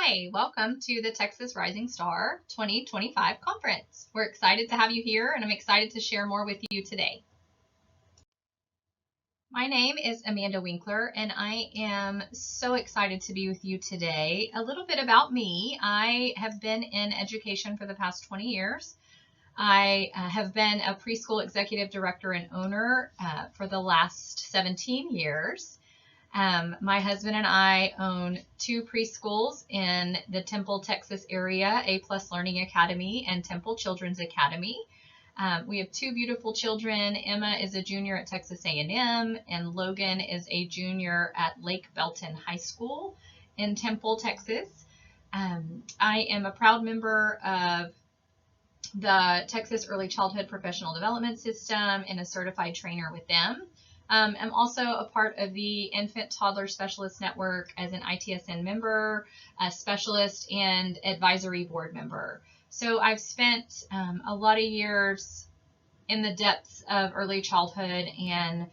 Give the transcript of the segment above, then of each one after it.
Hi, welcome to the Texas Rising Star 2025 conference. We're excited to have you here, and I'm excited to share more with you today. My name is Amanda Winkler, and I am so excited to be with you today. A little bit about me. I have been in education for the past 20 years. I have been a preschool executive director and owner for the last 17 years. My husband and I own 2 preschools in the Temple, Texas area, A+ Learning Academy and Temple Children's Academy. We have 2 beautiful children. Emma is a junior at Texas A&M, and Logan is a junior at Lake Belton High School in Temple, Texas. I am a proud member of the Texas Early Childhood Professional Development System and a certified trainer with them. I'm also a part of the Infant Toddler Specialist Network as an ITSN member, a specialist, and advisory board member. So I've spent a lot of years in the depths of early childhood and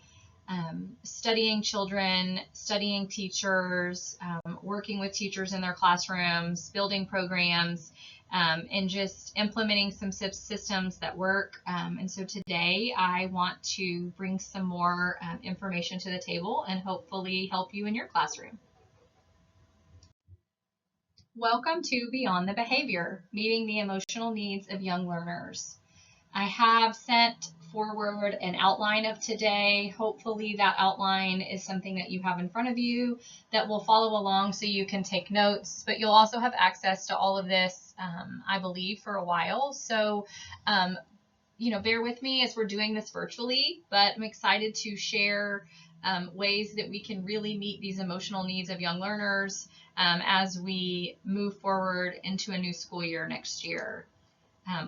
studying children, studying teachers, working with teachers in their classrooms, building programs, and just implementing some systems that work. And so today I want to bring some more information to the table and hopefully help you in your classroom. Welcome to Beyond the Behavior, meeting the emotional needs of young learners. I have sent forward an outline of today. Hopefully that outline is something that you have in front of you that will follow along so you can take notes, but you'll also have access to all of this, I believe, for a while. So, bear with me as we're doing this virtually, but I'm excited to share ways that we can really meet these emotional needs of young learners as we move forward into a new school year next year.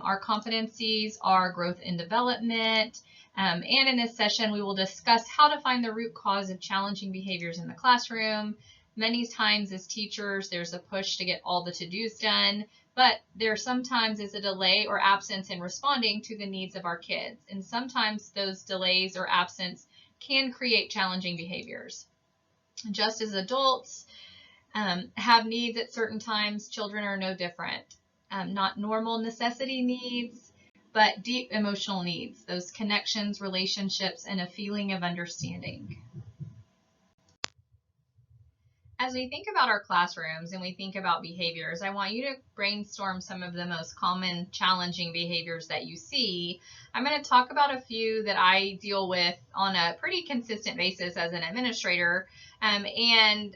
Our competencies are growth and development, and in this session we will discuss how to find the root cause of challenging behaviors in the classroom. Many times as teachers there's a push to get all the to-dos done, but there sometimes is a delay or absence in responding to the needs of our kids, and sometimes those delays or absence can create challenging behaviors. Just as adults have needs at certain times, children are no different. Not normal necessity needs, but deep emotional needs, those connections, relationships, and a feeling of understanding. As we think about our classrooms and we think about behaviors, I want you to brainstorm some of the most common challenging behaviors that you see. I'm going to talk about a few that I deal with on a pretty consistent basis as an administrator, and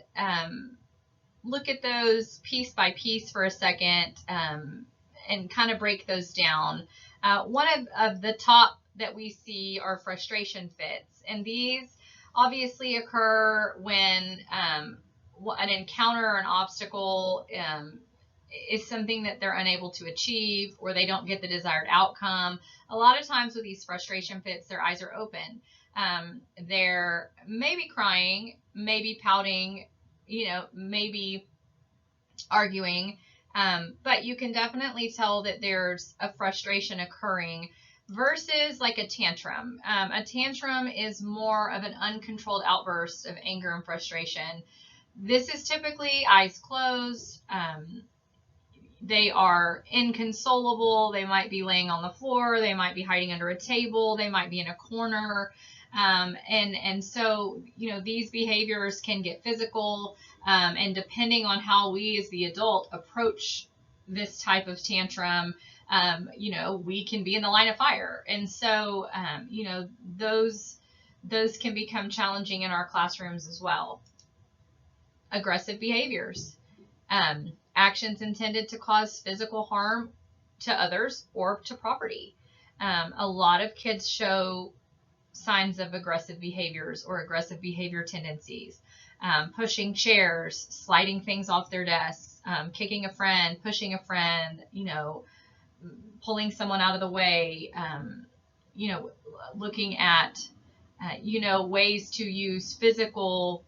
look at those piece by piece for a second and kind of break those down. One of the top that we see are frustration fits, and these obviously occur when an encounter or an obstacle is something that they're unable to achieve, or they don't get the desired outcome. A lot of times with these frustration fits, their eyes are open. They're maybe crying, maybe pouting, maybe arguing, but you can definitely tell that there's a frustration occurring versus like a tantrum. A tantrum is more of an uncontrolled outburst of anger and frustration. This is typically eyes closed. They are inconsolable. They might be laying on the floor. They might be hiding under a table. They might be in a corner. And so, these behaviors can get physical, and depending on how we as the adult approach this type of tantrum, we can be in the line of fire. And so, those can become challenging in our classrooms as well. Aggressive behaviors, actions intended to cause physical harm to others or to property. A lot of kids show signs of aggressive behaviors or aggressive behavior tendencies. Pushing chairs, sliding things off their desks, kicking a friend, pushing a friend, pulling someone out of the way, looking at, ways to use physical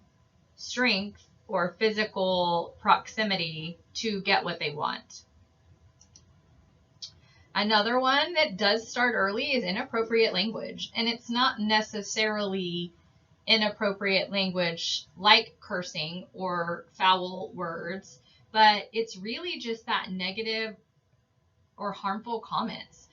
strength or physical proximity to get what they want. Another one that does start early is inappropriate language, and it's not necessarily inappropriate language like cursing or foul words, but it's really just that negative or harmful comments.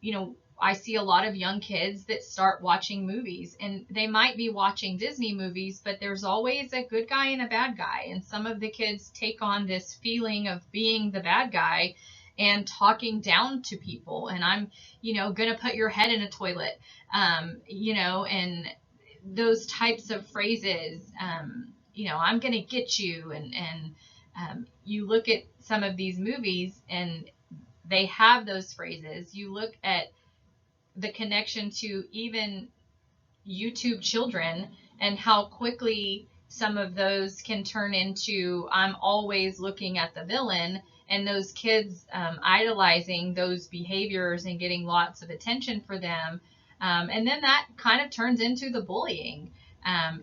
You know, I see a lot of young kids that start watching movies, and they might be watching Disney movies, but there's always a good guy and a bad guy. And some of the kids take on this feeling of being the bad guy and talking down to people. And I'm, you know, going to put your head in a toilet, you know, and those types of phrases, you know, I'm going to get you. And you look at some of these movies and they have those phrases. You look at the connection to even YouTube children and how quickly some of those can turn into I'm always looking at the villain, and those kids idolizing those behaviors and getting lots of attention for them. And then that kind of turns into the bullying.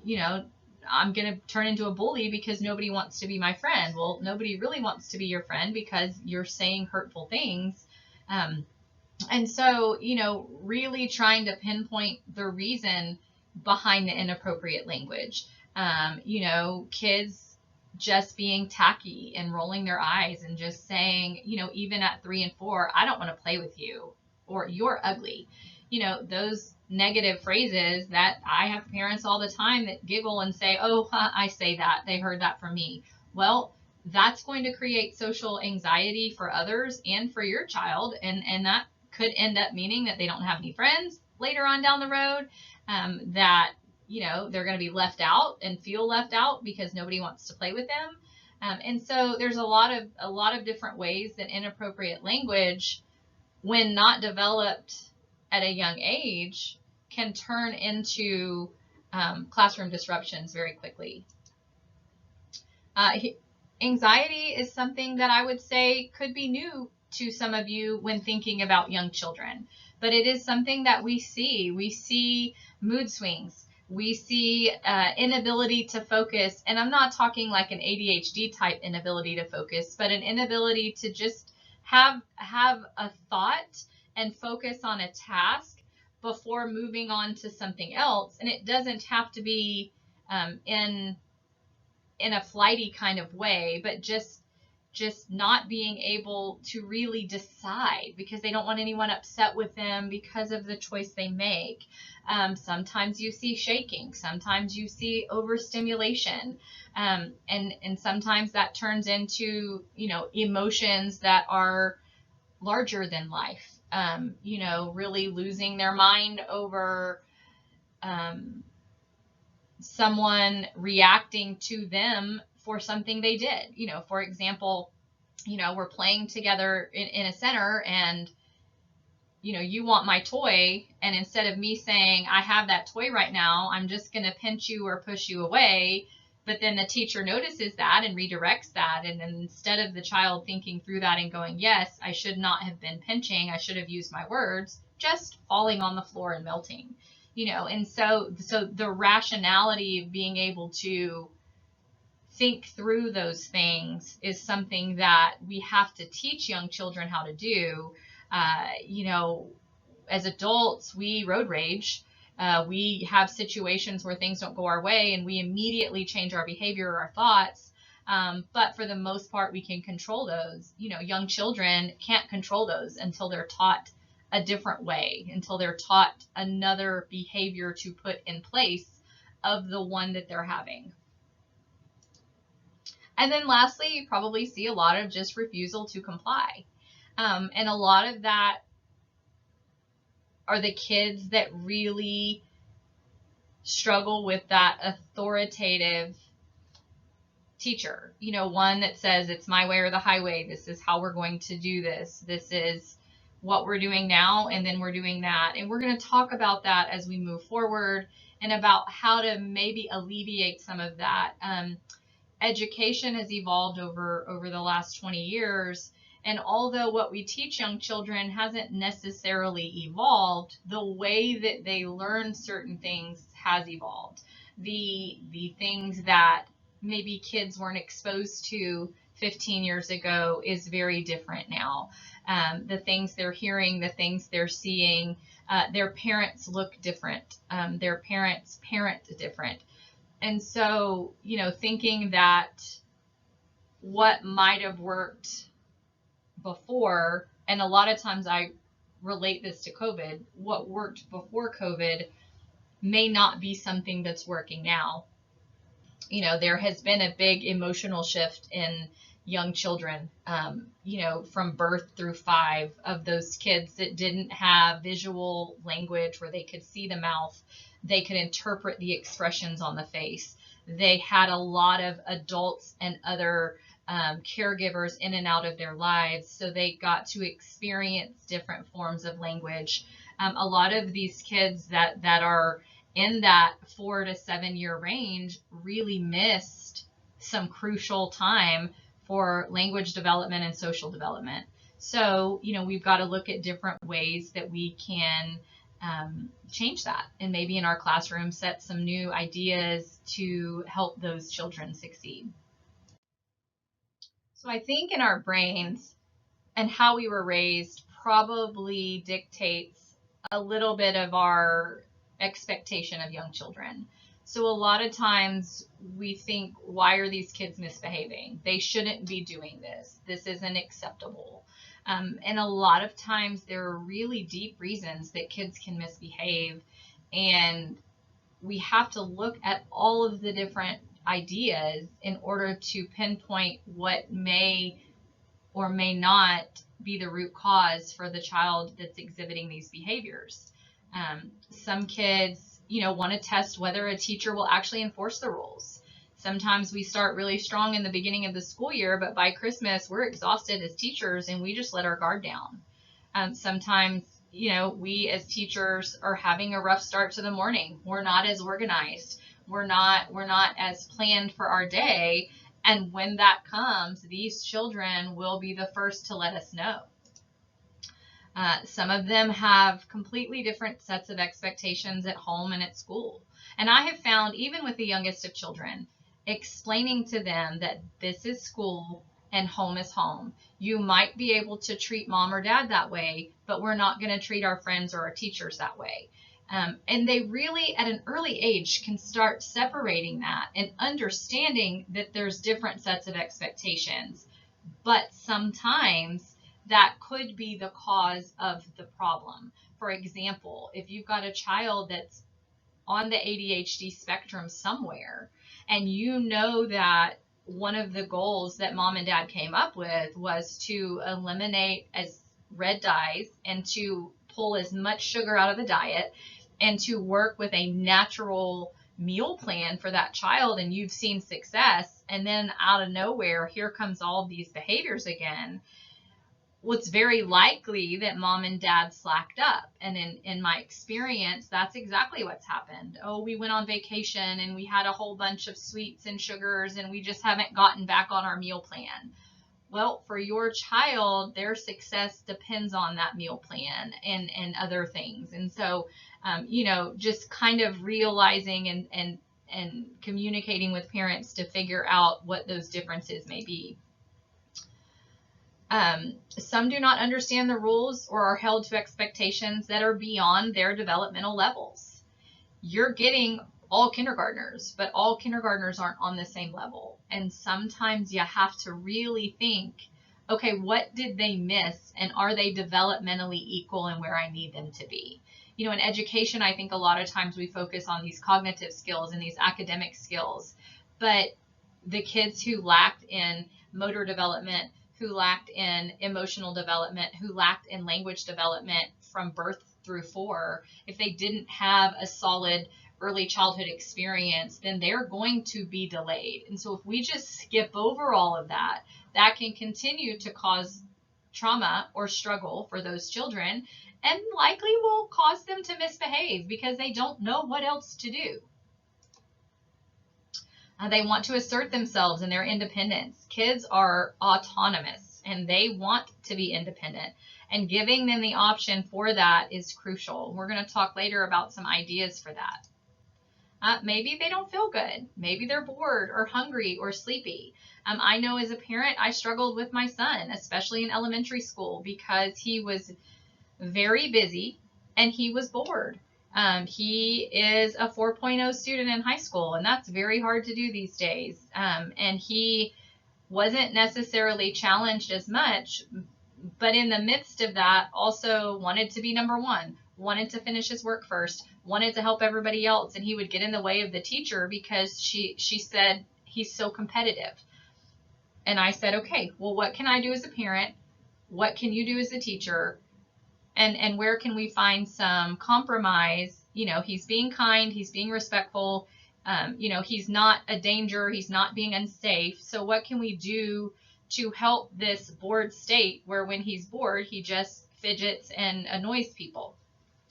You know, I'm going to turn into a bully because nobody wants to be my friend. Well, nobody really wants to be your friend because you're saying hurtful things. And so, you know, really trying to pinpoint the reason behind the inappropriate language. You know, kids just being tacky and rolling their eyes and just saying, you know, even at 3 and 4, I don't want to play with you, or you're ugly. You know, those negative phrases that I have parents all the time that giggle and say, oh, I say that. They heard that from me. Well, that's going to create social anxiety for others and for your child. And that could end up meaning that they don't have any friends later on down the road, that, you know, they're going to be left out and feel left out because nobody wants to play with them. And so there's a lot of different ways that inappropriate language, when not developed at a young age, can turn into classroom disruptions very quickly. Anxiety is something that I would say could be new to some of you when thinking about young children, but it is something that we see. We see mood swings. We see inability to focus, and I'm not talking like an ADHD type inability to focus, but an inability to just have a thought and focus on a task before moving on to something else. And it doesn't have to be in a flighty kind of way, but just not being able to really decide because they don't want anyone upset with them because of the choice they make. Sometimes you see shaking, sometimes you see overstimulation, and sometimes that turns into, you know, emotions that are larger than life. You know, really losing their mind over someone reacting to them for something they did. You know, for example, you know, we're playing together in a center and, you know, you want my toy, and instead of me saying, I have that toy right now, I'm just going to pinch you or push you away. But then the teacher notices that and redirects that. And then instead of the child thinking through that and going, yes, I should not have been pinching, I should have used my words, just falling on the floor and melting, you know. And so the rationality of being able to think through those things is something that we have to teach young children how to do. You know, as adults, we road rage. We have situations where things don't go our way and we immediately change our behavior or our thoughts. But for the most part, we can control those. You know, young children can't control those until they're taught a different way, until they're taught another behavior to put in place of the one that they're having. And then lastly, you probably see a lot of just refusal to comply. And a lot of that are the kids that really struggle with that authoritative teacher, you know, one that says it's my way or the highway. This is how we're going to do this. This is what we're doing now, and then we're doing that. And we're going to talk about that as we move forward and about how to maybe alleviate some of that. Education has evolved over the last 20 years. And although what we teach young children hasn't necessarily evolved, the way that they learn certain things has evolved. The things that maybe kids weren't exposed to 15 years ago is very different now. The things they're hearing, the things they're seeing, their parents look different. Their parents parent different. And so, you know, thinking that what might have worked before, and a lot of times I relate this to COVID, what worked before COVID may not be something that's working now. You know, there has been a big emotional shift in young children, you know, from birth through 5, of those kids that didn't have visual language where they could see the mouth, they could interpret the expressions on the face. They had a lot of adults and other caregivers in and out of their lives, so they got to experience different forms of language. A lot of these kids that are in that 4 to 7 year range really missed some crucial time for language development and social development. So, you know, we've got to look at different ways that we can change that, and maybe in our classroom set some new ideas to help those children succeed. So I think in our brains and how we were raised probably dictates a little bit of our expectation of young children. So a lot of times we think, why are these kids misbehaving? They shouldn't be doing this. This isn't acceptable. And a lot of times there are really deep reasons that kids can misbehave, and we have to look at all of the different ideas in order to pinpoint what may or may not be the root cause for the child that's exhibiting these behaviors. Some kids, you know, want to test whether a teacher will actually enforce the rules. Sometimes we start really strong in the beginning of the school year, but by Christmas we're exhausted as teachers and we just let our guard down. Sometimes, you know, we as teachers are having a rough start to the morning. We're not as organized. We're not as planned for our day. And when that comes, these children will be the first to let us know. Some of them have completely different sets of expectations at home and at school. And I have found, even with the youngest of children, explaining to them that this is school and home is home. You might be able to treat mom or dad that way, but we're not going to treat our friends or our teachers that way. And they really, at an early age, can start separating that and understanding that there's different sets of expectations. But sometimes that could be the cause of the problem. For example, if you've got a child that's on the ADHD spectrum somewhere, and you know that one of the goals that mom and dad came up with was to eliminate as red dyes and to pull as much sugar out of the diet and to work with a natural meal plan for that child, and you've seen success, and then out of nowhere, here comes all of these behaviors again, well, it's very likely that mom and dad slacked up. And in my experience, that's exactly what's happened. Oh, we went on vacation and we had a whole bunch of sweets and sugars and we just haven't gotten back on our meal plan. Well, for your child, their success depends on that meal plan and other things. And so, you know, just kind of realizing and communicating with parents to figure out what those differences may be. Some do not understand the rules or are held to expectations that are beyond their developmental levels. You're getting all kindergartners, but all kindergartners aren't on the same level. And sometimes you have to really think, okay, what did they miss? And are they developmentally equal in where I need them to be? You know, in education, I think a lot of times we focus on these cognitive skills and these academic skills, but the kids who lacked in motor development, who lacked in emotional development, who lacked in language development from birth through 4, if they didn't have a solid early childhood experience, then they're going to be delayed. And so if we just skip over all of that, that can continue to cause trauma or struggle for those children and likely will cause them to misbehave because they don't know what else to do. They want to assert themselves and their independence. Kids are autonomous and they want to be independent, and giving them the option for that is crucial. We're going to talk later about some ideas for that. Maybe they don't feel good. Maybe they're bored or hungry or sleepy. I know as a parent, I struggled with my son, especially in elementary school, because he was very busy and he was bored. He is a 4.0 student in high school, and that's very hard to do these days. And he wasn't necessarily challenged as much, but in the midst of that also wanted to be number one, wanted to finish his work first, wanted to help everybody else, and he would get in the way of the teacher because she said he's so competitive. And I said, okay, well, what can I do as a parent? What can you do as a teacher? And where can we find some compromise? You know, he's being kind, he's being respectful, you know, he's not a danger, he's not being unsafe. So what can we do to help this bored state where when he's bored, he just fidgets and annoys people?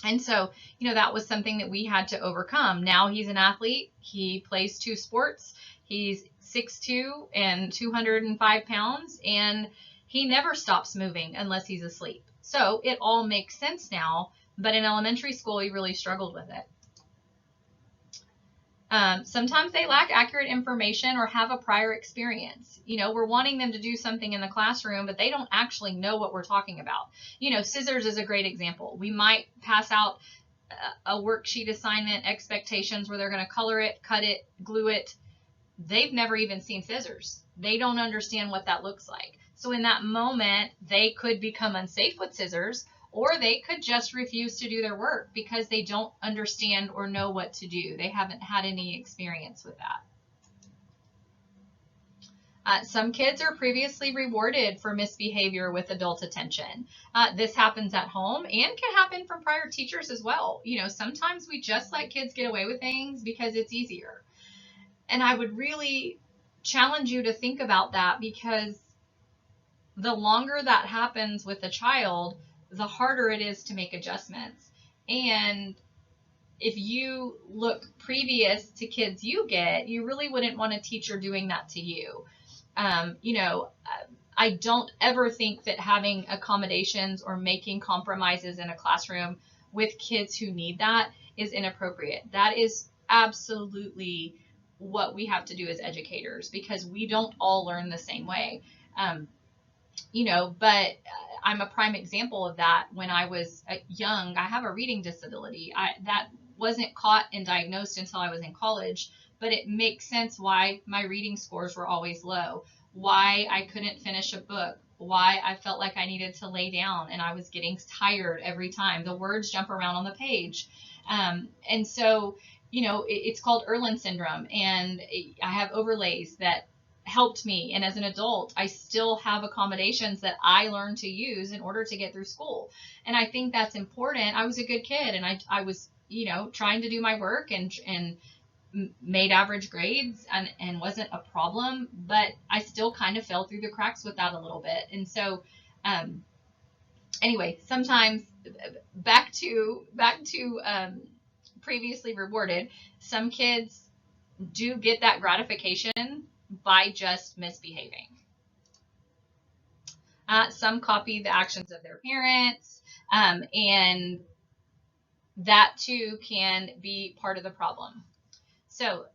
And so, you know, that was something that we had to overcome. Now he's an athlete. He plays 2 sports. He's 6'2" and 205 pounds, and he never stops moving unless he's asleep. So it all makes sense now, but in elementary school, he really struggled with it. Sometimes they lack accurate information or have a prior experience. You know, we're wanting them to do something in the classroom, but they don't actually know what we're talking about. You know, scissors is a great example. We might pass out a worksheet assignment, expectations where they're going to color it, cut it, glue it. They've never even seen scissors. They don't understand what that looks like. So in that moment, they could become unsafe with scissors, or they could just refuse to do their work because they don't understand or know what to do. They haven't had any experience with that. Some kids are previously rewarded for misbehavior with adult attention. This happens at home and can happen from prior teachers as well. You know, sometimes we just let kids get away with things because it's easier. And I would really challenge you to think about that, because the longer that happens with a child, the harder it is to make adjustments. And if you look previous to kids you get, you really wouldn't want a teacher doing that to you. You know, I don't ever think that having accommodations or making compromises in a classroom with kids who need that is inappropriate. That is absolutely what we have to do as educators, because we don't all learn the same way. You know, but I'm a prime example of that. When I was young, I have a reading disability. That wasn't caught and diagnosed until I was in college, but it makes sense why my reading scores were always low, why I couldn't finish a book, why I felt like I needed to lay down and I was getting tired every time. The words jump around on the page. And so, you know, it's called Erland syndrome, and I have overlays that helped me. And as an adult, I still have accommodations that I learned to use in order to get through school. And I think that's important. I was a good kid, and I was, you know, trying to do my work and made average grades and wasn't a problem, but I still kind of fell through the cracks with that a little bit. And so, anyway, sometimes back to previously rewarded, some kids do get that gratification by just misbehaving. Some copy the actions of their parents, and that too can be part of the problem. So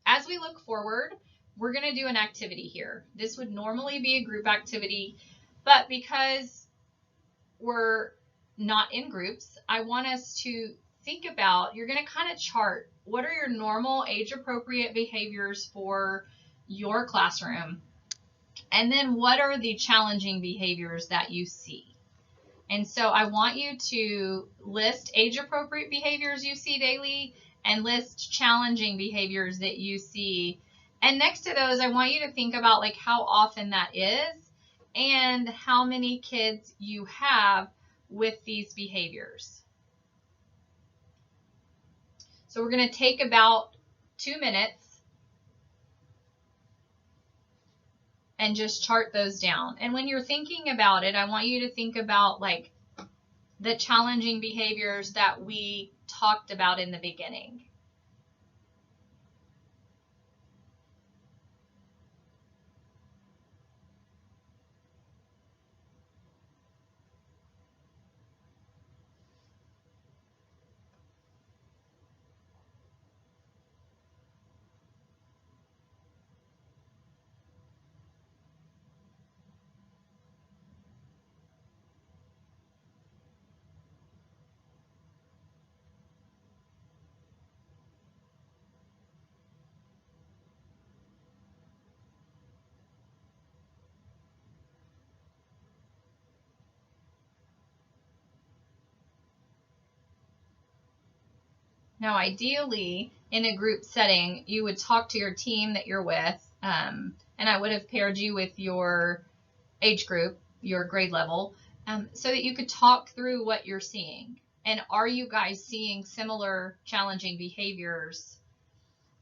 as we look forward, we're going to do an activity here. This would normally be a group activity, but because we're not in groups, I want us to think about, you're going to kind of chart what are your normal age-appropriate behaviors for your classroom, and then what are the challenging behaviors that you see. And so I want you to list age-appropriate behaviors you see daily and list challenging behaviors that you see. And next to those, I want you to think about like how often that is and how many kids you have with these behaviors. So we're going to take about 2 minutes and just chart those down. And when you're thinking about it, I want you to think about like the challenging behaviors that we talked about in the beginning. Now, ideally, in a group setting, you would talk to your team that you're with, and I would have paired you with your age group, your grade level, so that you could talk through what you're seeing. And are you guys seeing similar challenging behaviors?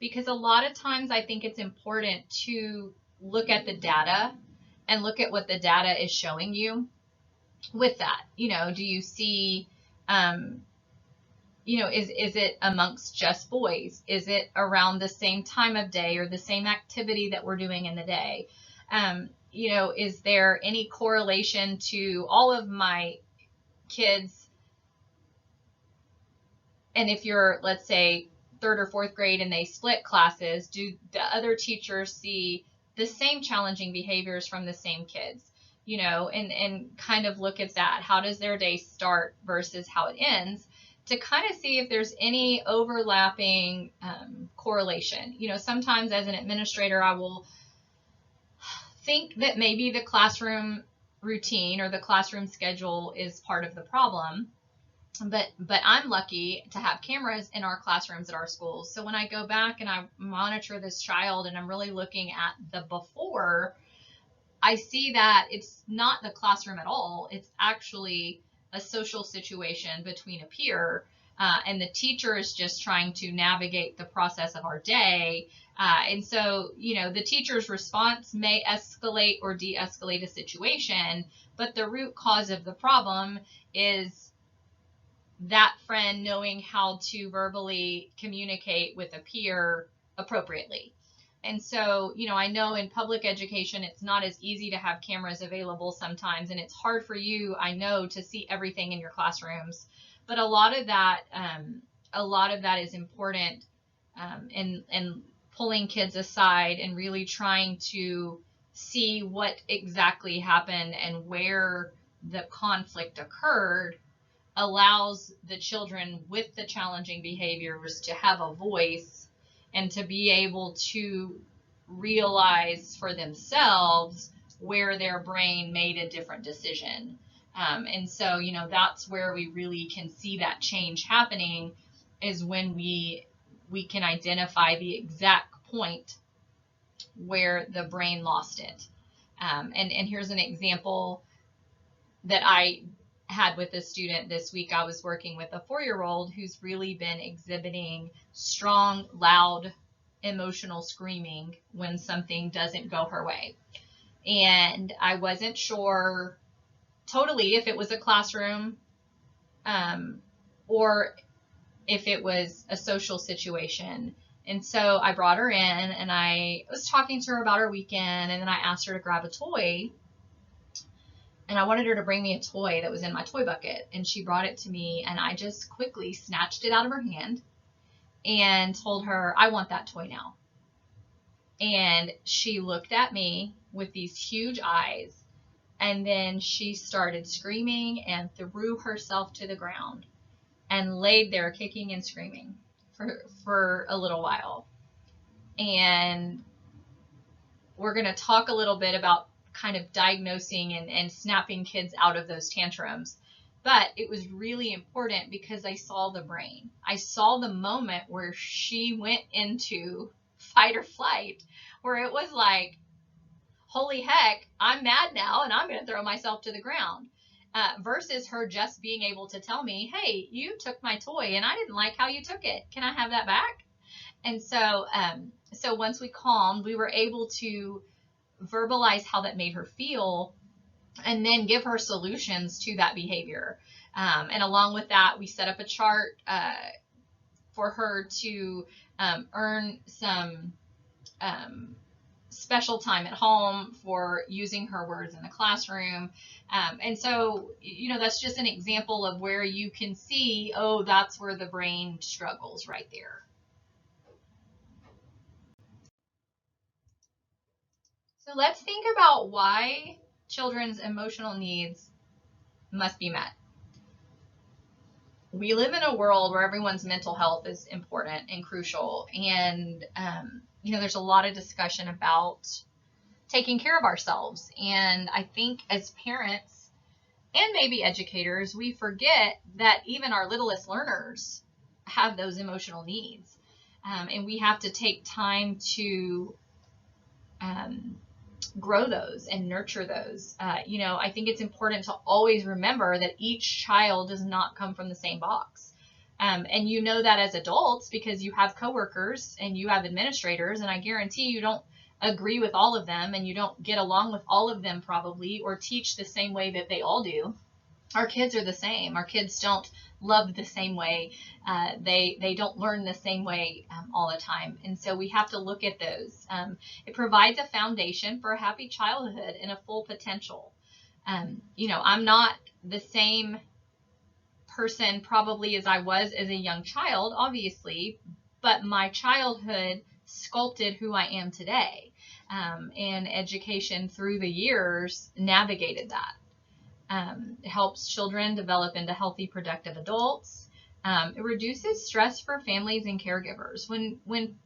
Because a lot of times I think it's important to look at the data and look at what the data is showing you with that. You know, do you see, you know, is it amongst just boys? Is it around the same time of day or the same activity that we're doing in the day? You know, is there any correlation to all of my kids? And if you're, let's say, 3rd or 4th grade and they split classes, do the other teachers see the same challenging behaviors from the same kids? You know, and kind of look at that. How does their day start versus how it ends, to kind of see if there's any overlapping correlation. You know, sometimes as an administrator, I will think that maybe the classroom routine or the classroom schedule is part of the problem. But I'm lucky to have cameras in our classrooms at our schools. So when I go back and I monitor this child and I'm really looking at the before, I see that it's not the classroom at all. It's actually a social situation between a peer, and the teacher is just trying to navigate the process of our day. And so, you know, the teacher's response may escalate or de-escalate a situation, but the root cause of the problem is that friend knowing how to verbally communicate with a peer appropriately. And so, you know, I know in public education, it's not as easy to have cameras available sometimes, and it's hard for you, I know, to see everything in your classrooms. But a lot of that is important in pulling kids aside and really trying to see what exactly happened and where the conflict occurred, allows the children with the challenging behaviors to have a voice and to be able to realize for themselves where their brain made a different decision. And so, you know, that's where we really can see that change happening, is when we can identify the exact point where the brain lost it. And here's an example that I had with a student this week. I was working with a 4-year-old who's really been exhibiting strong, loud, emotional screaming when something doesn't go her way. And I wasn't sure totally if it was a classroom or if it was a social situation. And so I brought her in and I was talking to her about her weekend, and then I asked her to grab a toy. And I wanted her to bring me a toy that was in my toy bucket. And she brought it to me, and I just quickly snatched it out of her hand and told her, I want that toy now. And she looked at me with these huge eyes, and then she started screaming and threw herself to the ground and laid there kicking and screaming for a little while. And we're going to talk a little bit about kind of diagnosing and snapping kids out of those tantrums. But it was really important because I saw the brain. I saw the moment where she went into fight or flight, where it was like, holy heck, I'm mad now and I'm going to throw myself to the ground. Versus her just being able to tell me, hey, you took my toy and I didn't like how you took it. Can I have that back? And so, so once we calmed, we were able to verbalize how that made her feel, and then give her solutions to that behavior. And along with that, we set up a chart for her to earn some special time at home for using her words in the classroom. And so, you know, that's just an example of where you can see, oh, that's where the brain struggles right there. So let's think about why children's emotional needs must be met. We live in a world where everyone's mental health is important and crucial. And, you know, there's a lot of discussion about taking care of ourselves. And I think as parents and maybe educators, we forget that even our littlest learners have those emotional needs. And we have to take time to grow those and nurture those. I think it's important to always remember that each child does not come from the same box. And you know that as adults because you have coworkers and you have administrators, and I guarantee you don't agree with all of them and you don't get along with all of them probably, or teach the same way that they all do. Our kids are the same. Our kids don't love the same way. They don't learn the same way all the time. And so we have to look at those. It provides a foundation for a happy childhood and a full potential. I'm not the same person probably as I was as a young child, obviously, but my childhood sculpted who I am today. And education through the years navigated that. It helps children develop into healthy, productive adults. It reduces stress for families and caregivers. When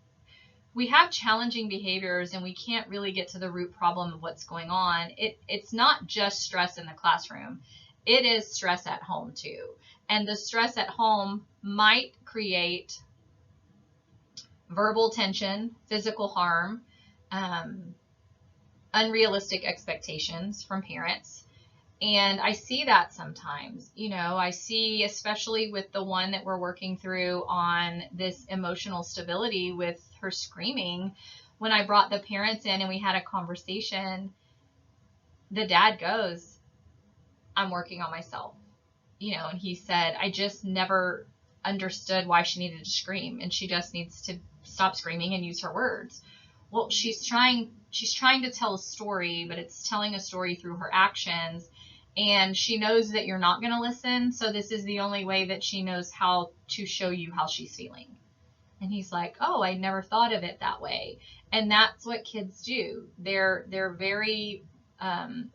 we have challenging behaviors and we can't really get to the root problem of what's going on, it's not just stress in the classroom. It is stress at home too. And the stress at home might create verbal tension, physical harm, unrealistic expectations from parents. And I see that sometimes, I see, especially with the one that we're working through on this emotional stability with her screaming, when I brought the parents in and we had a conversation, the dad goes, I'm working on myself, and he said, I just never understood why she needed to scream, and she just needs to stop screaming and use her words. Well, she's trying to tell a story, but it's telling a story through her actions. And she knows that you're not going to listen. So this is the only way that she knows how to show you how she's feeling. And he's like, oh, I never thought of it that way. And that's what kids do. They're very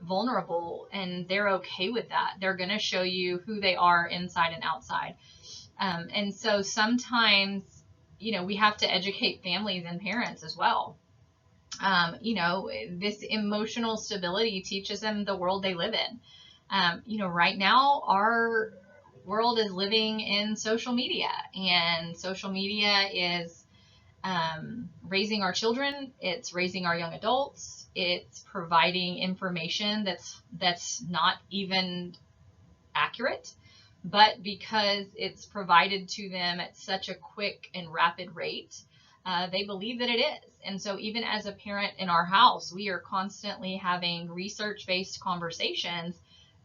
vulnerable, and they're okay with that. They're going to show you who they are inside and outside. And so sometimes, we have to educate families and parents as well. This emotional stability teaches them the world they live in. Right now our world is living in social media, and social media is raising our children. It's raising our young adults. It's providing information that's not even accurate, but because it's provided to them at such a quick and rapid rate, they believe that it is. And so even as a parent in our house, we are constantly having research-based conversations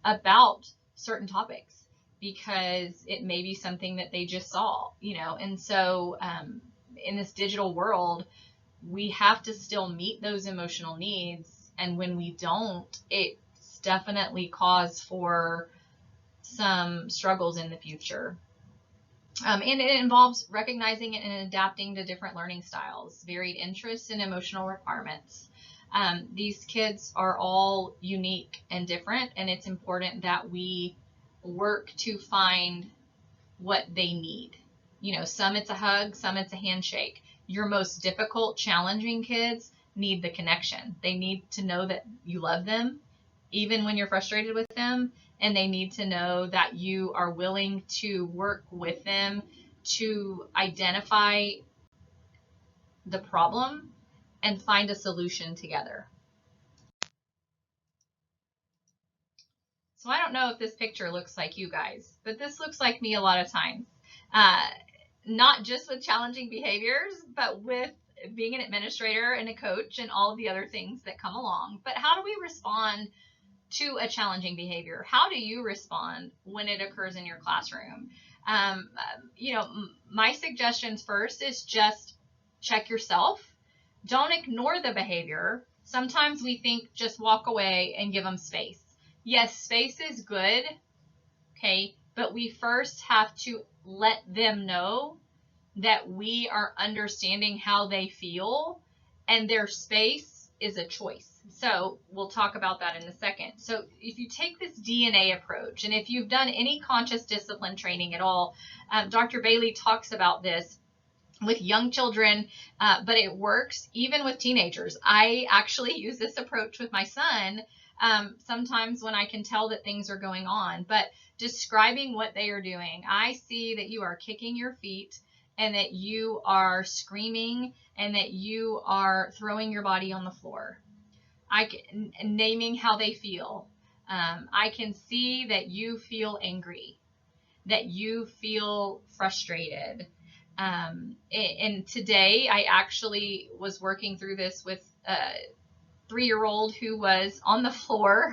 about certain topics because it may be something that they just saw, and so in this digital world, we have to still meet those emotional needs. And when we don't, it's definitely cause for some struggles in the future. And it involves recognizing and adapting to different learning styles, varied interests, and emotional requirements. These kids are all unique and different, and it's important that we work to find what they need. Some it's a hug, some it's a handshake. Your most difficult, challenging kids need the connection. They need to know that you love them, even when you're frustrated with them, and they need to know that you are willing to work with them to identify the problem and find a solution together. So I don't know if this picture looks like you guys, but this looks like me a lot of times. Not just with challenging behaviors, but with being an administrator and a coach and all of the other things that come along. But how do we respond to a challenging behavior? How do you respond when it occurs in your classroom? My suggestions first is just check yourself. Don't ignore the behavior. Sometimes we think just walk away and give them space. Yes, space is good, okay, but we first have to let them know that we are understanding how they feel, and their space is a choice. So we'll talk about that in a second. So if you take this DNA approach, and if you've done any conscious discipline training at all, Dr. Bailey talks about this. with young children, but it works even with teenagers. I actually use this approach with my son sometimes when I can tell that things are going on, but describing what they are doing. I see that you are kicking your feet and that you are screaming and that you are throwing your body on the floor. Naming how they feel. I can see that you feel angry, that you feel frustrated. And today I actually was working through this with a 3-year-old who was on the floor,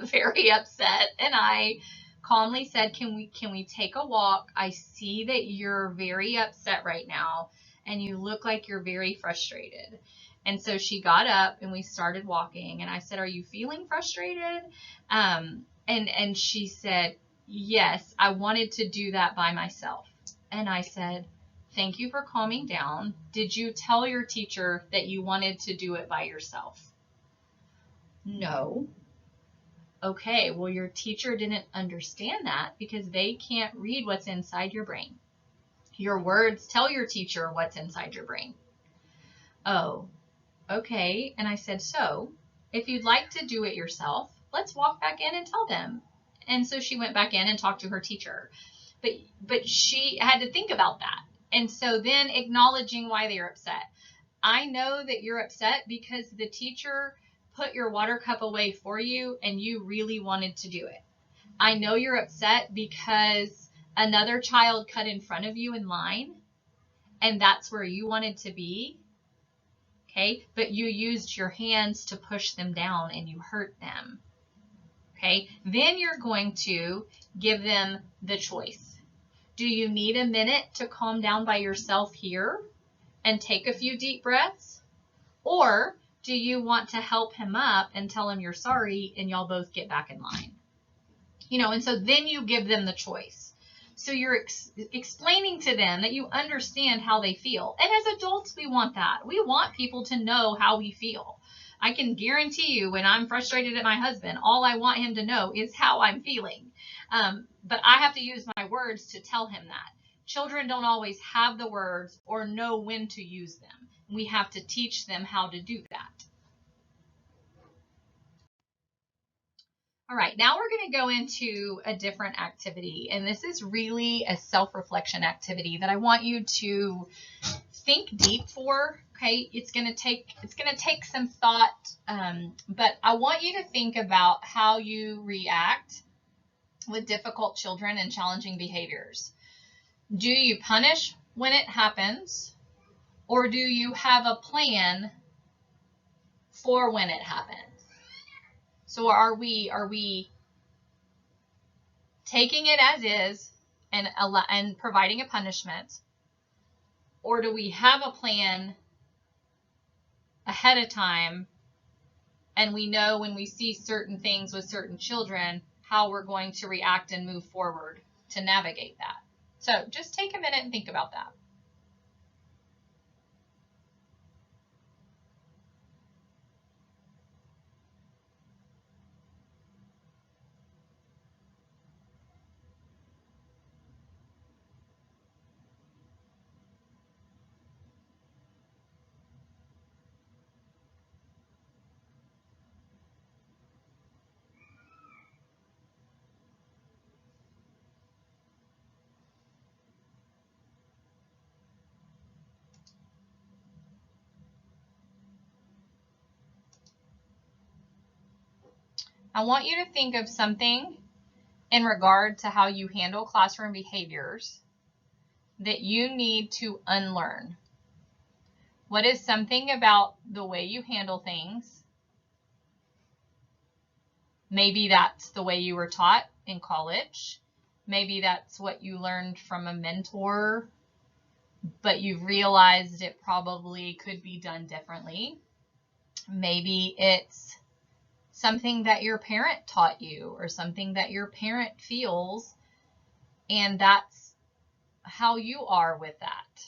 very upset. And I calmly said, can we take a walk? I see that you're very upset right now and you look like you're very frustrated. And so she got up and we started walking, and I said, are you feeling frustrated? And she said, yes, I wanted to do that by myself. And I said, thank you for calming down. Did you tell your teacher that you wanted to do it by yourself? No. Okay, well, your teacher didn't understand that because they can't read what's inside your brain. Your words tell your teacher what's inside your brain. Oh, okay. And I said, so if you'd like to do it yourself, let's walk back in and tell them. And so she went back in and talked to her teacher. But she had to think about that. And so then acknowledging why they're upset. I know that you're upset because the teacher put your water cup away for you and you really wanted to do it. I know you're upset because another child cut in front of you in line and that's where you wanted to be. Okay, but you used your hands to push them down and you hurt them. Okay, then you're going to give them the choice. Do you need a minute to calm down by yourself here and take a few deep breaths? Or do you want to help him up and tell him you're sorry and y'all both get back in line? You know, and so then you give them the choice. So you're explaining to them that you understand how they feel. And as adults, we want that. We want people to know how we feel. I can guarantee you when I'm frustrated at my husband, all I want him to know is how I'm feeling. But I have to use my words to tell him that. Children don't always have the words or know when to use them. We have to teach them how to do that. All right, now we're going to go into a different activity, and this is really a self-reflection activity that I want you to think deep for. Okay, it's going to take some thought, but I want you to think about how you react with difficult children and challenging behaviors. Do you punish when it happens, or do you have a plan for when it happens? So are we taking it as is and providing a punishment, or do we have a plan ahead of time and we know when we see certain things with certain children how we're going to react and move forward to navigate that? So just take a minute and think about that. I want you to think of something in regard to how you handle classroom behaviors that you need to unlearn. What is something about the way you handle things? Maybe that's the way you were taught in college. Maybe that's what you learned from a mentor, but you've realized it probably could be done differently. Maybe it's something that your parent taught you or something that your parent feels, and that's how you are with that.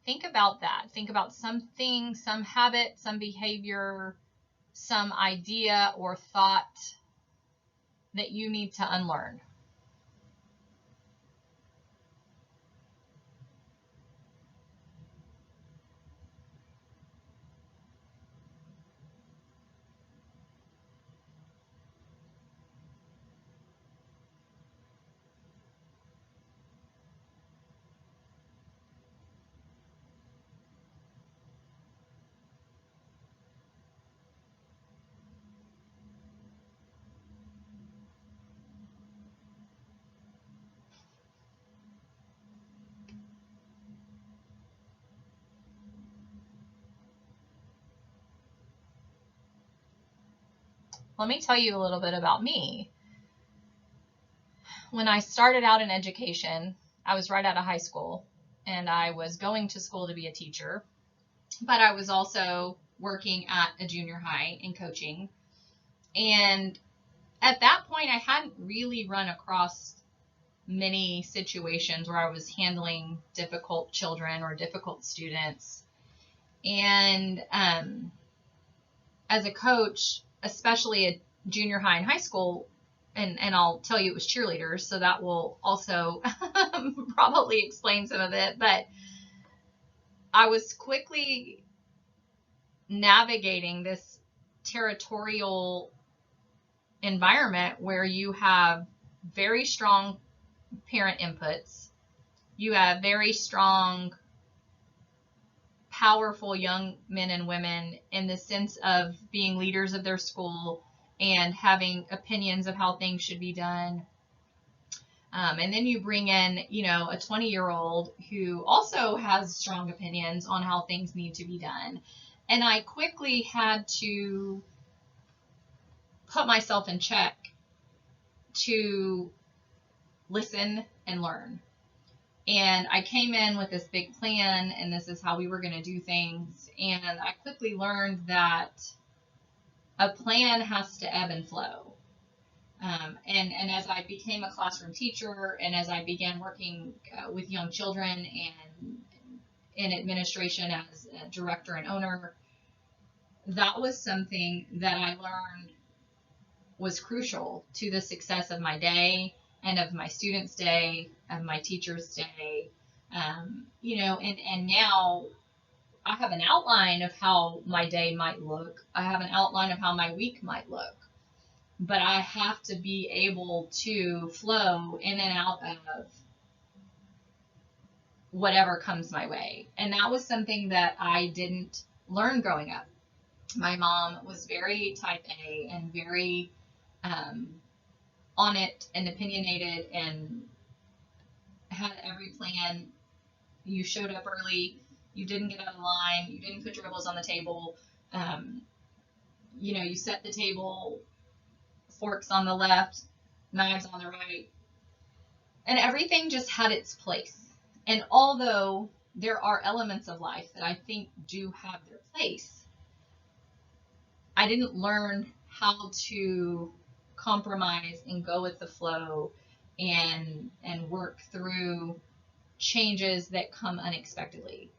Think about that. Think about something, some habit, some behavior, some idea or thought that you need to unlearn. Let me tell you a little bit about me. When I started out in education, I was right out of high school, and I was going to school to be a teacher, but I was also working at a junior high in coaching. And at that point, I hadn't really run across many situations where I was handling difficult children or difficult students. And as a coach, especially at junior high and high school, and I'll tell you it was cheerleaders, so that will also probably explain some of it, but I was quickly navigating this territorial environment where you have very strong parent inputs, you have very strong, powerful young men and women in the sense of being leaders of their school and having opinions of how things should be done. And then you bring in, a 20-year-old who also has strong opinions on how things need to be done. And I quickly had to put myself in check to listen and learn. And I came in with this big plan, and this is how we were going to do things. And I quickly learned that a plan has to ebb and flow. And as I became a classroom teacher, and as I began working with young children and in administration as a director and owner, that was something that I learned was crucial to the success of my day and of my students' day, of my teachers' day. And now I have an outline of how my day might look. I have an outline of how my week might look. But I have to be able to flow in and out of whatever comes my way. And that was something that I didn't learn growing up. My mom was very type A and very on it and opinionated and had every plan. You showed up early. You didn't get out of line. You didn't put your elbows on the table. You set the table, forks on the left, knives on the right, and everything just had its place. And although there are elements of life that I think do have their place, I didn't learn how to compromise and go with the flow and work through changes that come unexpectedly.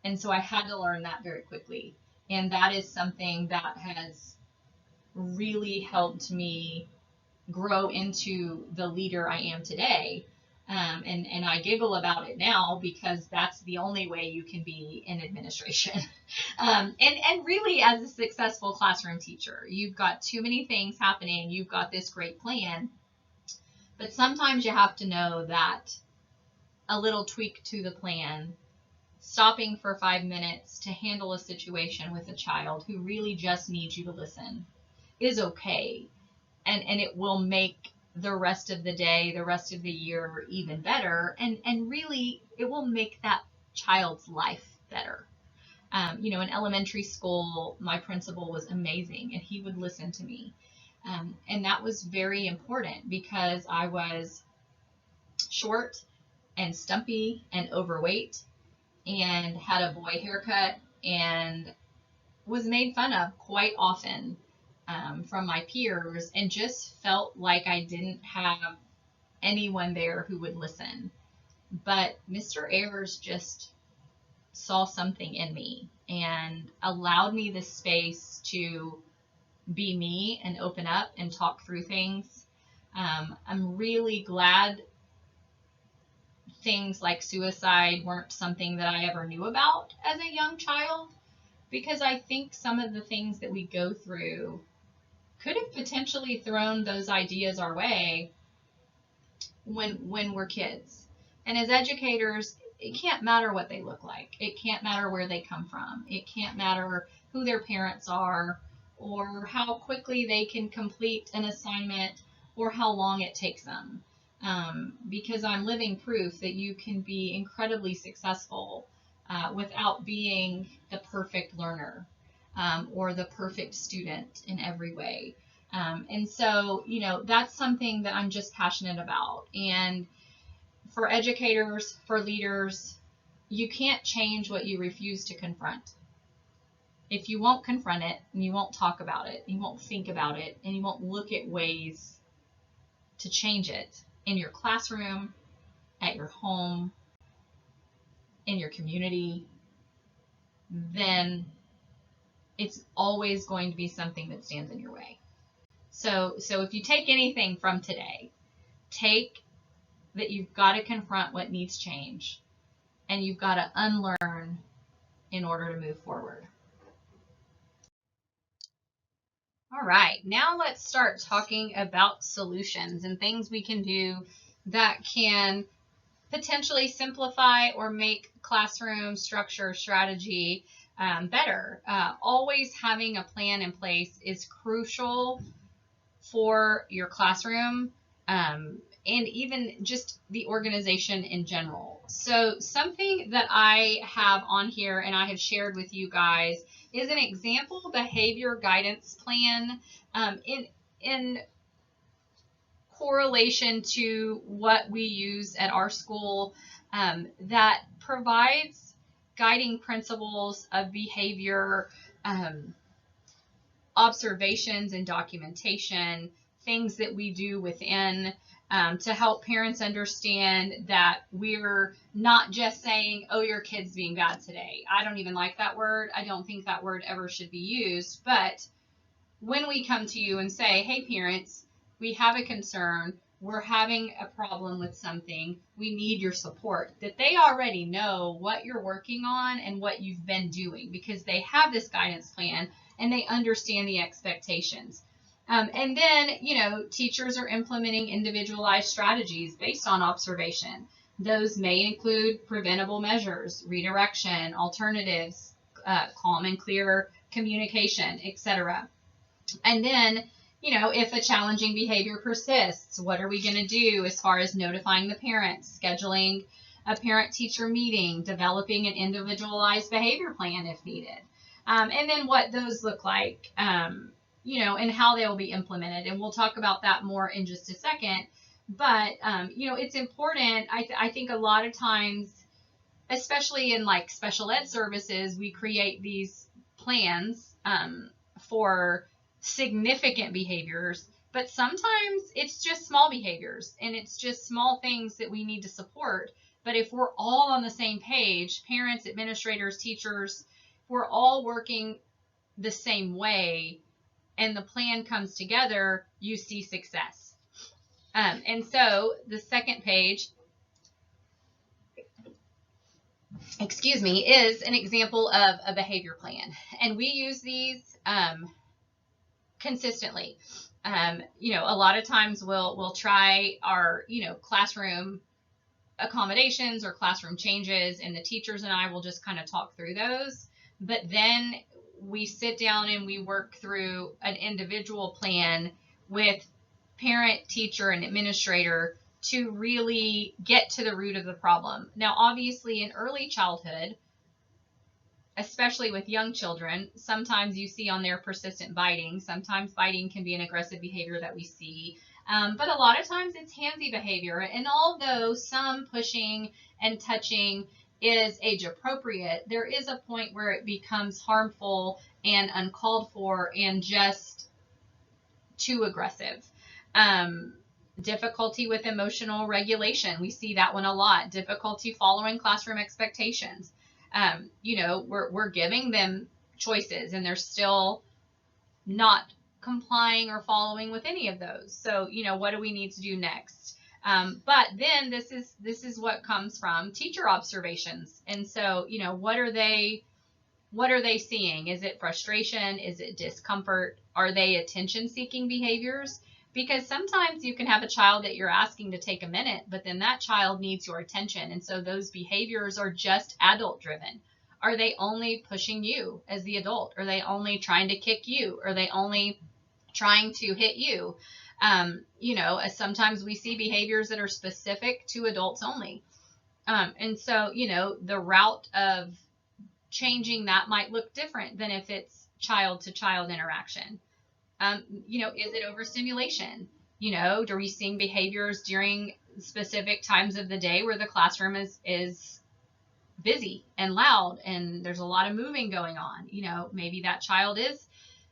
And so I had to learn that very quickly. And that is something that has really helped me grow into the leader I am today. And I giggle about it now because that's the only way you can be in administration. And really, as a successful classroom teacher, you've got too many things happening. You've got this great plan. But sometimes you have to know that a little tweak to the plan, stopping for 5 minutes to handle a situation with a child who really just needs you to listen, is okay. And it will make the rest of the day, the rest of the year even better. And really, it will make that child's life better. In elementary school, my principal was amazing, and he would listen to me. And that was very important because I was short and stumpy and overweight and had a boy haircut and was made fun of quite often from my peers, and just felt like I didn't have anyone there who would listen. But Mr. Ayers just saw something in me and allowed me the space to be me and open up and talk through things. I'm really glad things like suicide weren't something that I ever knew about as a young child, because I think some of the things that we go through could have potentially thrown those ideas our way when we're kids. And as educators, it can't matter what they look like. It can't matter where they come from. It can't matter who their parents are or how quickly they can complete an assignment or how long it takes them. Because I'm living proof that you can be incredibly successful without being the perfect learner or the perfect student in every way. And so, that's something that I'm just passionate about. And for educators, for leaders, you can't change what you refuse to confront. If you won't confront it, and you won't talk about it, you won't think about it, and you won't look at ways to change it in your classroom, at your home, in your community, then it's always going to be something that stands in your way. So if you take anything from today, take that you've got to confront what needs change, and you've got to unlearn in order to move forward. All right, now let's start talking about solutions and things we can do that can potentially simplify or make classroom structure strategy better. Always having a plan in place is crucial for your classroom and even just the organization in general. So something that I have on here and I have shared with you guys is an example behavior guidance plan in correlation to what we use at our school that provides guiding principles of behavior, observations and documentation, things that we do within to help parents understand that we're not just saying, oh, your kid's being bad today. I don't even like that word. I don't think that word ever should be used. But when we come to you and say, hey, parents, we have a concern, we're having a problem with something, we need your support, that they already know what you're working on and what you've been doing because they have this guidance plan and they understand the expectations. And then, teachers are implementing individualized strategies based on observation. Those may include preventable measures, redirection, alternatives, calm and clear communication, etc. And then, if a challenging behavior persists, what are we going to do as far as notifying the parents, scheduling a parent-teacher meeting, developing an individualized behavior plan if needed, and then what those look like, and how they will be implemented. And we'll talk about that more in just a second. But, it's important. I think a lot of times, especially in like special ed services, we create these plans for significant behaviors, but sometimes it's just small behaviors and it's just small things that we need to support. But if we're all on the same page, parents, administrators, teachers, we're all working the same way and the plan comes together, you see success. And so the second page, is an example of a behavior plan. And we use these consistently. A lot of times we'll try our, classroom accommodations or classroom changes, and the teachers and I will just kind of talk through those. But then we sit down and we work through an individual plan with parent, teacher, and administrator to really get to the root of the problem. Now, obviously, in early childhood, especially with young children, sometimes you see on their persistent biting. Sometimes biting can be an aggressive behavior that we see. But a lot of times it's handsy behavior. And although some pushing and touching is age appropriate, there is a point where it becomes harmful and uncalled for and just too aggressive. Difficulty with emotional regulation. We see that one a lot. Difficulty following classroom expectations. We're giving them choices and they're still not complying or following with any of those. So, what do we need to do next? But then this is what comes from teacher observations. And so, what are they seeing? Is it frustration? Is it discomfort? Are they attention-seeking behaviors? Because sometimes you can have a child that you're asking to take a minute, but then that child needs your attention. And so those behaviors are just adult-driven. Are they only pushing you as the adult? Are they only trying to kick you? Are they only trying to hit you? Sometimes we see behaviors that are specific to adults only. And so, the route of changing that might look different than if it's child-to-child interaction. Is it overstimulation? Are we seeing behaviors during specific times of the day where the classroom is busy and loud and there's a lot of moving going on? Maybe that child is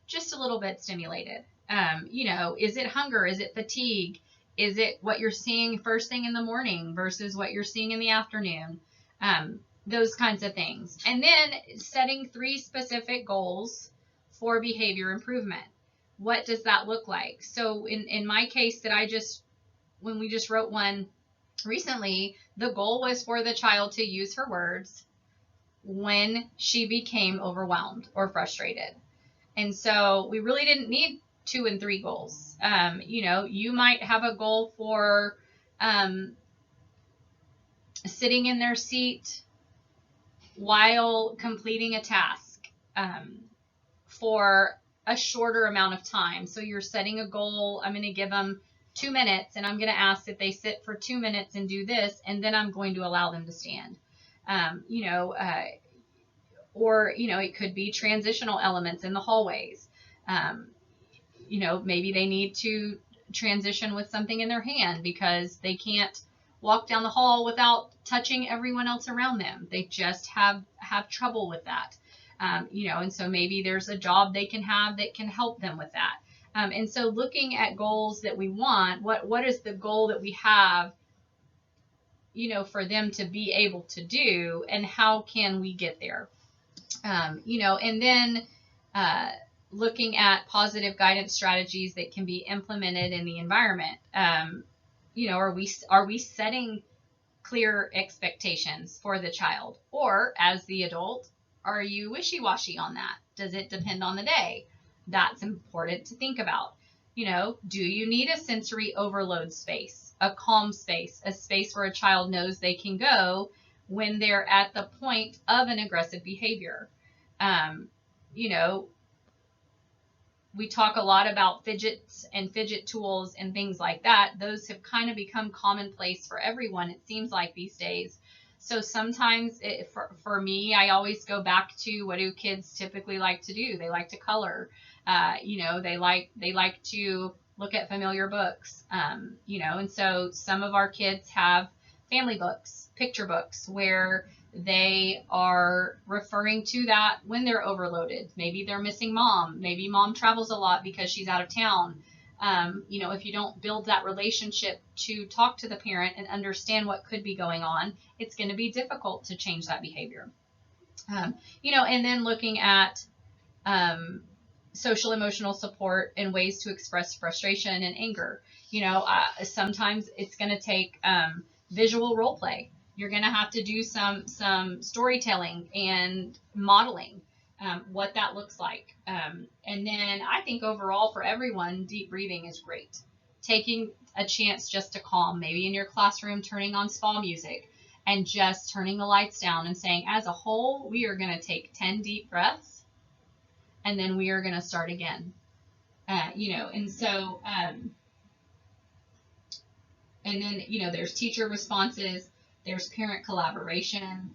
just a little bit stimulated. Is it hunger? Is it fatigue? Is it what you're seeing first thing in the morning versus what you're seeing in the afternoon? Those kinds of things. And then setting 3 specific goals for behavior improvement. What does that look like? So in my case when we just wrote one recently, the goal was for the child to use her words when she became overwhelmed or frustrated. And so we really didn't need 2 and 3 goals. You might have a goal for sitting in their seat while completing a task for a shorter amount of time. So you're setting a goal. I'm going to give them 2 minutes, and I'm going to ask that they sit for 2 minutes and do this, and then I'm going to allow them to stand. Or it could be transitional elements in the hallways. Maybe they need to transition with something in their hand because they can't walk down the hall without touching everyone else around them. They just have trouble with that. And so maybe there's a job they can have that can help them with that. And so looking at goals that we want, what is the goal that we have, for them to be able to do, and how can we get there? And then looking at positive guidance strategies that can be implemented in the environment. Are we setting clear expectations for the child? Or as the adult, are you wishy-washy on that? Does it depend on the day? That's important to think about. Do you need a sensory overload space, a calm space, a space where a child knows they can go when they're at the point of an aggressive behavior? We talk a lot about fidgets and fidget tools and things like that. Those have kind of become commonplace for everyone, it seems like, these days. So sometimes for me, I always go back to, what do kids typically like to do? They like to color. They like to look at familiar books. And so some of our kids have family books, picture books, where they are referring to that when they're overloaded. Maybe they're missing mom. Maybe mom travels a lot because she's out of town. If you don't build that relationship to talk to the parent and understand what could be going on, it's going to be difficult to change that behavior. And then looking at social emotional support and ways to express frustration and anger. Sometimes it's going to take visual role play. You're going to have to do some storytelling and modeling what that looks like. And then I think overall for everyone, deep breathing is great. Taking a chance just to calm, maybe in your classroom, turning on spa music and just turning the lights down and saying, as a whole, we are going to take 10 deep breaths and then we are going to start again. And so, and then, there's teacher responses. There's parent collaboration,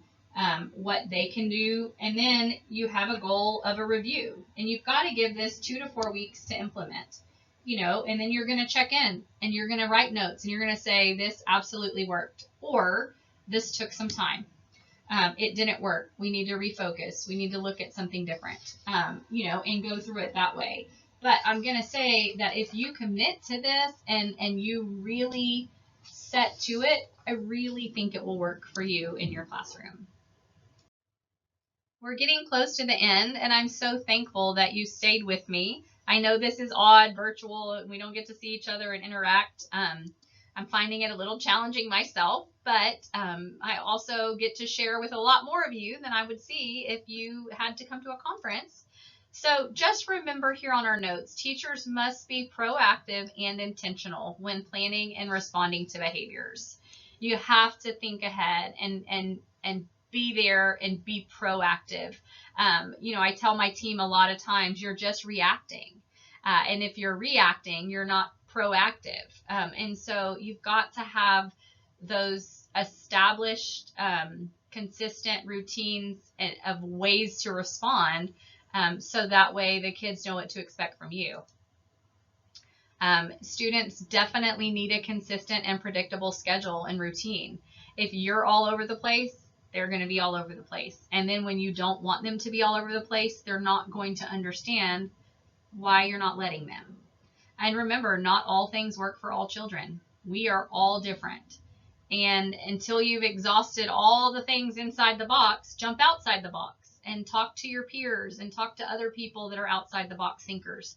what they can do. And then you have a goal of a review. And you've got to give this 2 to 4 weeks to implement, and then you're going to check in and you're going to write notes and you're going to say, this absolutely worked, or this took some time. It didn't work. We need to refocus. We need to look at something different, and go through it that way. But I'm going to say that if you commit to this and you really set to it, I really think it will work for you in your classroom. We're getting close to the end, and I'm so thankful that you stayed with me. I know this is odd, virtual, and we don't get to see each other and interact. I'm finding it a little challenging myself, but I also get to share with a lot more of you than I would see if you had to come to a conference. So just remember here on our notes, teachers must be proactive and intentional when planning and responding to behaviors. You have to think ahead and be there and be proactive. I tell my team a lot of times, you're just reacting. And if you're reacting, you're not proactive. And so you've got to have those established, consistent routines of ways to respond. So that way the kids know what to expect from you. Students definitely need a consistent and predictable schedule and routine. If you're all over the place, they're going to be all over the place. And then when you don't want them to be all over the place, they're not going to understand why you're not letting them. And remember, not all things work for all children. We are all different. And until you've exhausted all the things inside the box, jump outside the box and talk to your peers and talk to other people that are outside the box thinkers.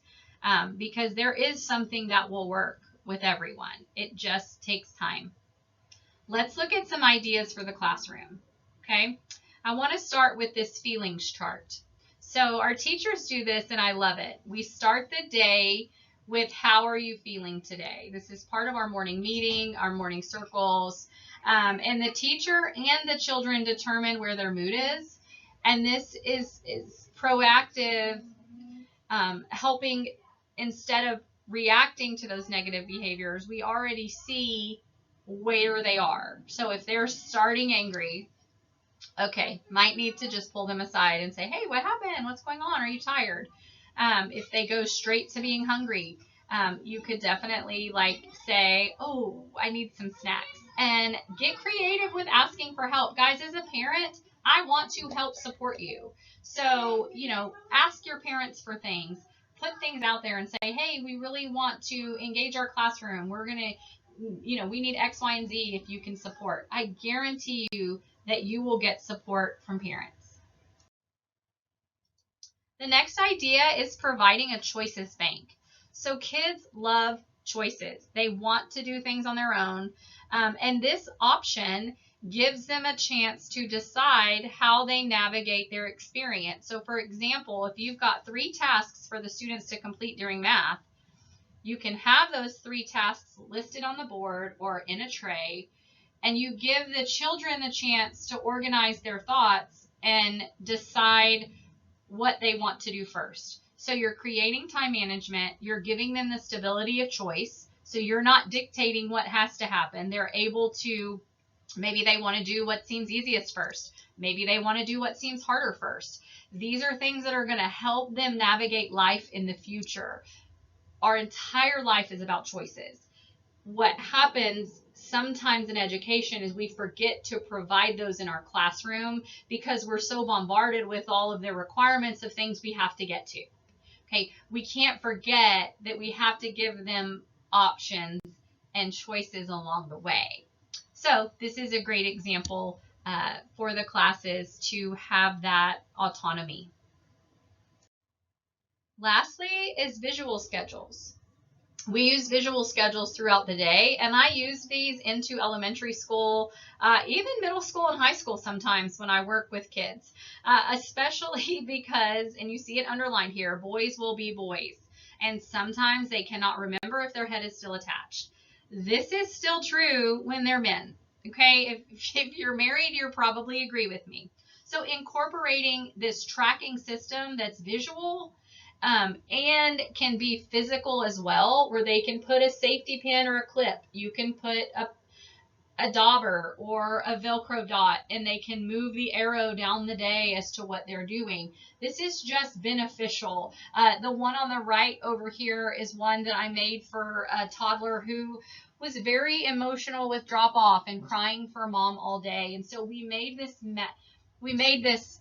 Because there is something that will work with everyone. It just takes time. Let's look at some ideas for the classroom. Okay, I want to start with this feelings chart. So our teachers do this and I love it. We start the day with how are you feeling today? This is part of our morning meeting, our morning circles, and the teacher and the children determine where their mood is. And this is proactive, helping instead of reacting to those negative behaviors. We already see where they are. So if they're starting angry, okay, might need to just pull them aside and say, hey, what happened? What's going on? Are you tired? If they go straight to being hungry, you could definitely say, oh, I need some snacks, and get creative with asking for help. Guys, as a parent, I want to help support you. So, ask your parents for things, put things out there and say, hey, we really want to engage our classroom. We're going to, we need X, Y, and Z if you can support. I guarantee you that you will get support from parents. The next idea is providing a choices bank. So kids love choices. They want to do things on their own. And this option gives them a chance to decide how they navigate their experience. So for example, if you've got 3 tasks for the students to complete during math, you can have those 3 tasks listed on the board or in a tray, and you give the children the chance to organize their thoughts and decide what they want to do first. So you're creating time management, you're giving them the stability of choice, so you're not dictating what has to happen. They're able to, maybe they want to do what seems easiest first. Maybe they want to do what seems harder first. These are things that are going to help them navigate life in the future. Our entire life is about choices. What happens sometimes in education is we forget to provide those in our classroom because we're so bombarded with all of the requirements of things we have to get to. Okay, we can't forget that we have to give them options and choices along the way. So this is a great example for the classes to have that autonomy. Lastly is visual schedules. We use visual schedules throughout the day, and I use these into elementary school, even middle school and high school sometimes when I work with kids, especially because, and you see it underlined here, boys will be boys, and sometimes they cannot remember if their head is still attached. This is still true when they're men, okay? If you're married, you'll probably agree with me. So incorporating this tracking system that's visual, and can be physical as well, where they can put a safety pin or a clip. You can put a dauber or a Velcro dot, and they can move the arrow down the day as to what they're doing. This is just beneficial. The one on the right over here is one that I made for a toddler who was very emotional with drop off and crying for mom all day. And so we made this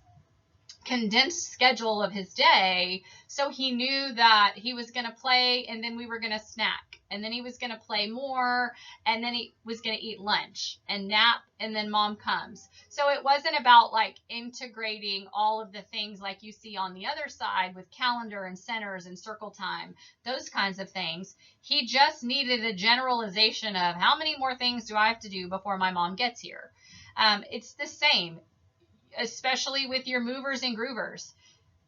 condensed schedule of his day, so he knew that he was going to play, and then we were going to snack, and then he was going to play more, and then he was going to eat lunch and nap, and then mom comes. So it wasn't about integrating all of the things like you see on the other side with calendar and centers and circle time, those kinds of things. He just needed a generalization of how many more things do I have to do before my mom gets here. It's the same, especially with your movers and groovers.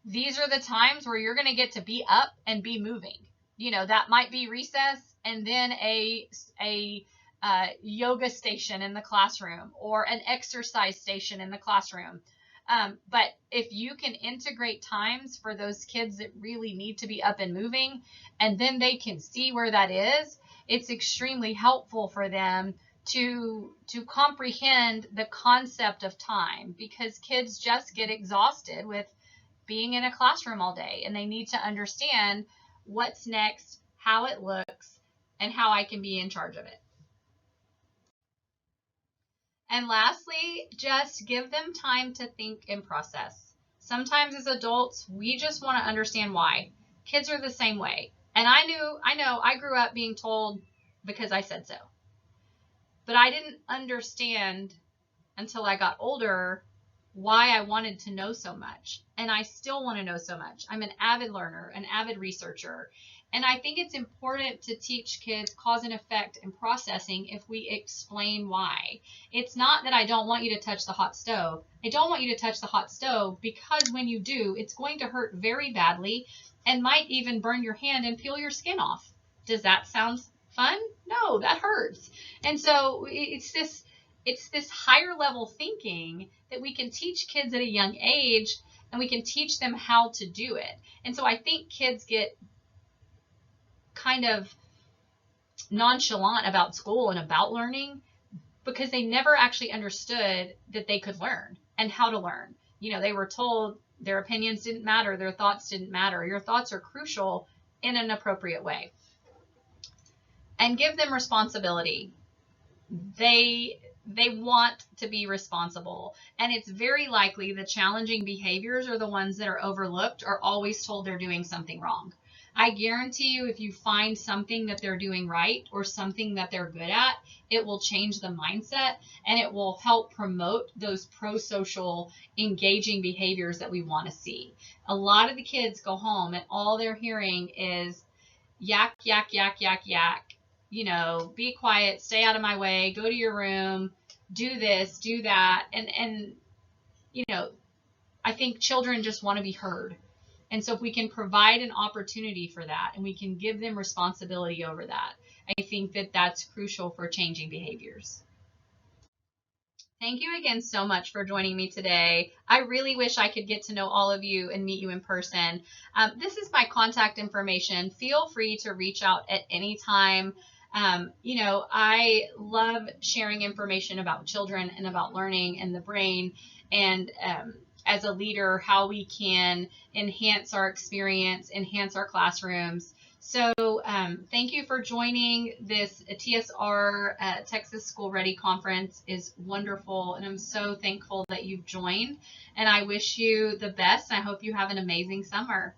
These are the times where you're going to get to be up and be moving. That might be recess and then a yoga station in the classroom or an exercise station in the classroom. But if you can integrate times for those kids that really need to be up and moving, and then they can see where that is, it's extremely helpful for them to comprehend the concept of time, because kids just get exhausted with being in a classroom all day, and they need to understand what's next, how it looks, and how I can be in charge of it. And lastly, just give them time to think and process. Sometimes as adults, we just want to understand why. Kids are the same way. And I know I grew up being told because I said so. But I didn't understand until I got older why I wanted to know so much. And I still want to know so much. I'm an avid learner, an avid researcher. And I think it's important to teach kids cause and effect and processing if we explain why. It's not that I don't want you to touch the hot stove. I don't want you to touch the hot stove because when you do, it's going to hurt very badly and might even burn your hand and peel your skin off. Does that sound fun? No, that hurts. And so it's this higher level thinking that we can teach kids at a young age, and we can teach them how to do it. And so I think kids get kind of nonchalant about school and about learning because they never actually understood that they could learn and how to learn. You know, they were told their opinions didn't matter, their thoughts didn't matter. Your thoughts are crucial in an appropriate way. And give them responsibility. They want to be responsible, and it's very likely the challenging behaviors are the ones that are overlooked or always told they're doing something wrong. I guarantee you, if you find something that they're doing right or something that they're good at, it will change the mindset and it will help promote those pro-social, engaging behaviors that we want to see. A lot of the kids go home and all they're hearing is yak, yak, yak, yak, yak. You know, be quiet, stay out of my way, go to your room, do this, do that. And you know, I think children just want to be heard. And so if we can provide an opportunity for that and we can give them responsibility over that, I think that that's crucial for changing behaviors. Thank you again so much for joining me today. I really wish I could get to know all of you and meet you in person. This is my contact information. Feel free to reach out at any time. You know, I love sharing information about children and about learning and the brain, and as a leader, how we can enhance our experience, enhance our classrooms. So thank you for joining this TSR Texas School Ready Conference. Is wonderful, and I'm so thankful that you've joined, and I wish you the best. I hope you have an amazing summer.